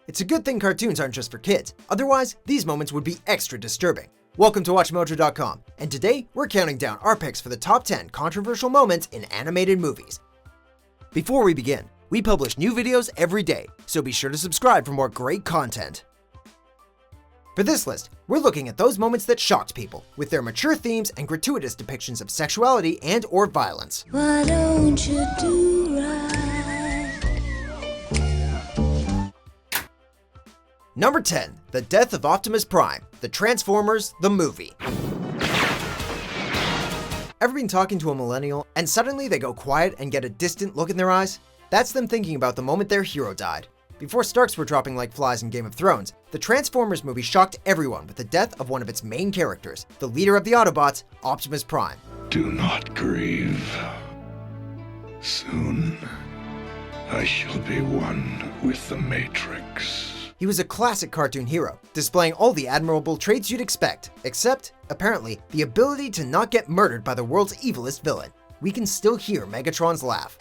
It's a good thing cartoons aren't just for kids, otherwise these moments would be extra disturbing. Welcome to WatchMojo.com, and today we're counting down our picks for the top 10 controversial moments in animated movies. Before we begin, we publish new videos every day, so be sure to subscribe for more great content. For this list, we're looking at those moments that shocked people, with their mature themes and gratuitous depictions of sexuality and/or violence. Why don't you do right? Number 10, the death of Optimus Prime, the Transformers, the movie. Ever been talking to a millennial and suddenly they go quiet and get a distant look in their eyes? That's them thinking about the moment their hero died. Before Starks were dropping like flies in Game of Thrones, the Transformers movie shocked everyone with the death of one of its main characters, the leader of the Autobots, Optimus Prime. Do not grieve. Soon, I shall be one with the Matrix. He was a classic cartoon hero, displaying all the admirable traits you'd expect, except, apparently, the ability to not get murdered by the world's evilest villain. We can still hear Megatron's laugh.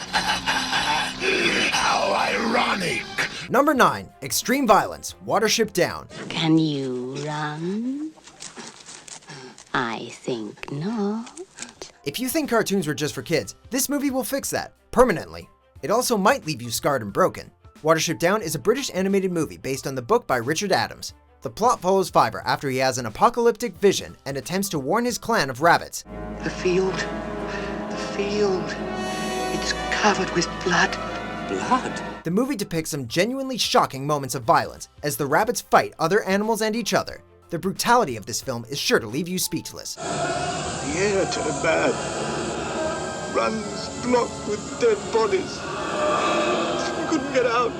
How ironic! Number 9, extreme violence, Watership Down. Can you run? I think not. If you think cartoons were just for kids, this movie will fix that, permanently. It also might leave you scarred and broken. Watership Down is a British animated movie based on the book by Richard Adams. The plot follows Fiver after he has an apocalyptic vision and attempts to warn his clan of rabbits. The field, it's covered with blood. Blood? The movie depicts some genuinely shocking moments of violence as the rabbits fight other animals and each other. The brutality of this film is sure to leave you speechless. The air turned bad. Runs blocked with dead bodies. Couldn't get out.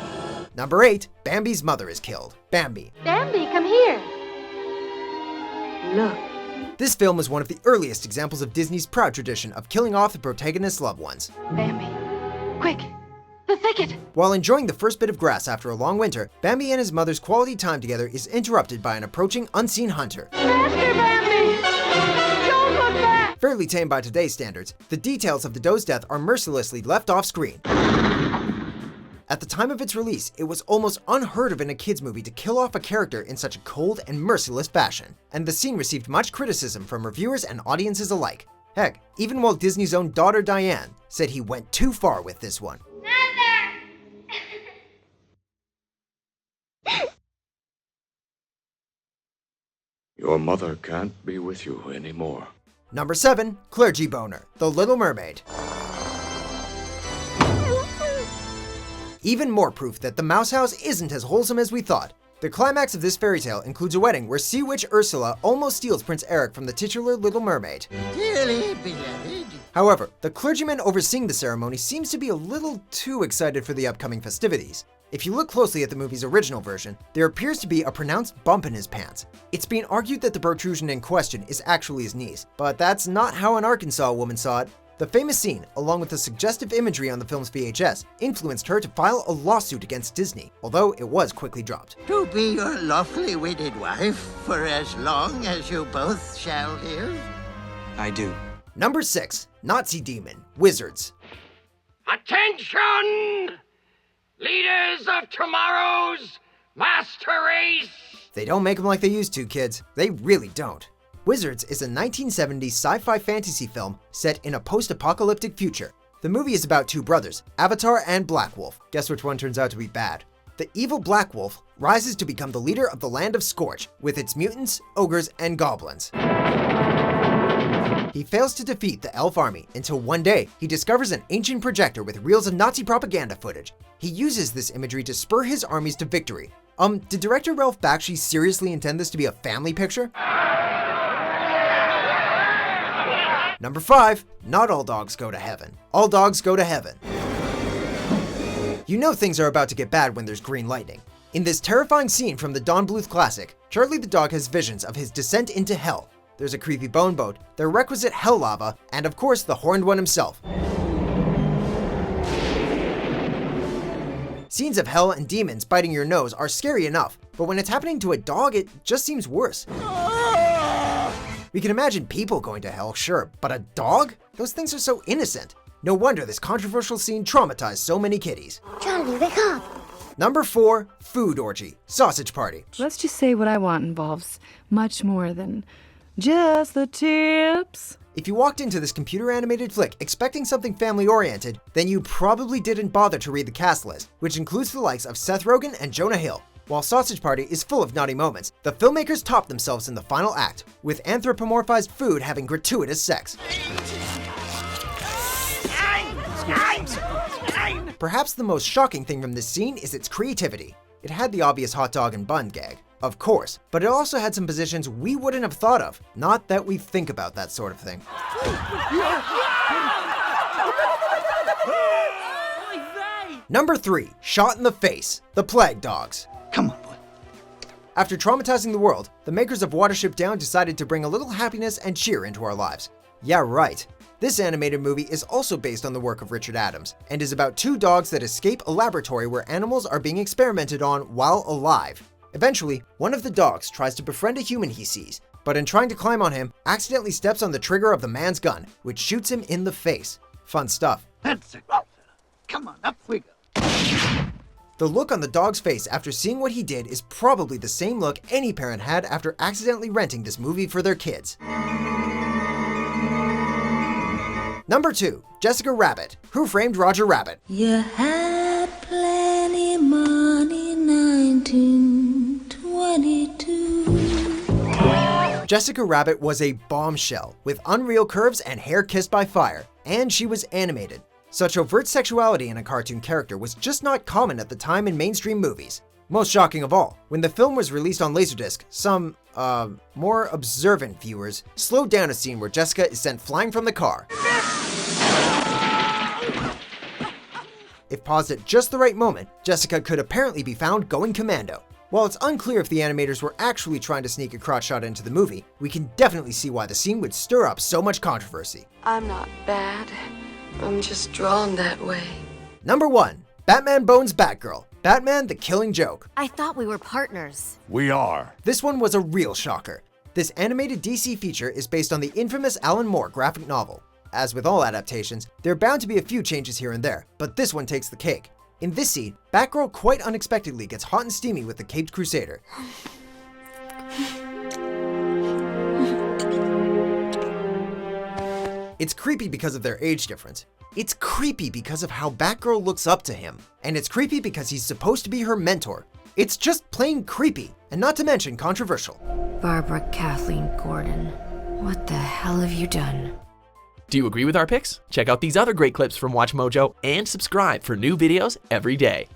Number 8, Bambi's mother is killed. Bambi. Bambi, come here. Look. This film is one of the earliest examples of Disney's proud tradition of killing off the protagonist's loved ones. Bambi, quick, the thicket. While enjoying the first bit of grass after a long winter, Bambi and his mother's quality time together is interrupted by an approaching unseen hunter. Faster, Bambi! Don't look back! Fairly tame by today's standards, the details of the doe's death are mercilessly left off screen. At the time of its release, it was almost unheard of in a kids movie to kill off a character in such a cold and merciless fashion, and the scene received much criticism from reviewers and audiences alike. Heck, even Walt Disney's own daughter Diane said he went too far with this one. Your mother can't be with you anymore. Number 7, Clergy Boner, The Little Mermaid. Even more proof that the Mouse House isn't as wholesome as we thought. The climax of this fairy tale includes a wedding where Sea Witch Ursula almost steals Prince Eric from the titular Little Mermaid. Dearly beloved. However, the clergyman overseeing the ceremony seems to be a little too excited for the upcoming festivities. If you look closely at the movie's original version, there appears to be a pronounced bump in his pants. It's being argued that the protrusion in question is actually his knees, but that's not how an Arkansas woman saw it. The famous scene, along with the suggestive imagery on the film's VHS, influenced her to file a lawsuit against Disney, although it was quickly dropped. To be your lawfully wedded wife for as long as you both shall live? I do. Number 6, Nazi Demon, Wizards. Attention! Leaders of tomorrow's master race! They don't make them like they used to, kids. They really don't. Wizards is a 1970s sci-fi fantasy film set in a post-apocalyptic future. The movie is about two brothers, Avatar and Black Wolf. Guess which one turns out to be bad? The evil Black Wolf rises to become the leader of the land of Scorch, with its mutants, ogres, and goblins. He fails to defeat the elf army until one day he discovers an ancient projector with reels of Nazi propaganda footage. He uses this imagery to spur his armies to victory. Did director Ralph Bakshi seriously intend this to be a family picture? Number 5, Not All Dogs Go to Heaven. All Dogs Go to Heaven. You know things are about to get bad when there's green lightning. In this terrifying scene from the Don Bluth classic, Charlie the dog has visions of his descent into hell. There's a creepy bone boat, the requisite hell lava, and of course the horned one himself. Scenes of hell and demons biting your nose are scary enough, but when it's happening to a dog, it just seems worse. We can imagine people going to hell, sure, but a dog? Those things are so innocent. No wonder this controversial scene traumatized so many kiddies. Charlie, wake up. Number 4, Food Orgy, Sausage Party. Let's just say what I want involves much more than just the tips. If you walked into this computer-animated flick expecting something family-oriented, then you probably didn't bother to read the cast list, which includes the likes of Seth Rogen and Jonah Hill. While Sausage Party is full of naughty moments, the filmmakers topped themselves in the final act, with anthropomorphized food having gratuitous sex. Perhaps the most shocking thing from this scene is its creativity. It had the obvious hot dog and bun gag, of course, but it also had some positions we wouldn't have thought of. Not that we think about that sort of thing. Number 3, Shot in the Face, The Plague Dogs. Come on, boy. After traumatizing the world, the makers of Watership Down decided to bring a little happiness and cheer into our lives. Yeah, right. This animated movie is also based on the work of Richard Adams, and is about 2 dogs that escape a laboratory where animals are being experimented on while alive. Eventually, one of the dogs tries to befriend a human he sees, but in trying to climb on him, accidentally steps on the trigger of the man's gun, which shoots him in the face. Fun stuff. That's it. Come on, up we go. The look on the dog's face after seeing what he did is probably the same look any parent had after accidentally renting this movie for their kids. Number 2, Jessica Rabbit, Who Framed Roger Rabbit. You had plenty money, 1922. Jessica Rabbit was a bombshell with unreal curves and hair kissed by fire, and she was animated. Such overt sexuality in a cartoon character was just not common at the time in mainstream movies. Most shocking of all, when the film was released on Laserdisc, some, more observant viewers slowed down a scene where Jessica is sent flying from the car. If paused at just the right moment, Jessica could apparently be found going commando. While it's unclear if the animators were actually trying to sneak a crotch shot into the movie, we can definitely see why the scene would stir up so much controversy. I'm not bad. I'm just drawn that way. Number 1, Batman Bones Batgirl, Batman the Killing Joke. I thought we were partners. We are. This one was a real shocker. This animated DC feature is based on the infamous Alan Moore graphic novel. As with all adaptations, there are bound to be a few changes here and there, but this one takes the cake. In this scene, Batgirl quite unexpectedly gets hot and steamy with the Caped Crusader. It's creepy because of their age difference. It's creepy because of how Batgirl looks up to him. And it's creepy because he's supposed to be her mentor. It's just plain creepy, and not to mention controversial. Barbara Kathleen Gordon, what the hell have you done? Do you agree with our picks? Check out these other great clips from WatchMojo and subscribe for new videos every day.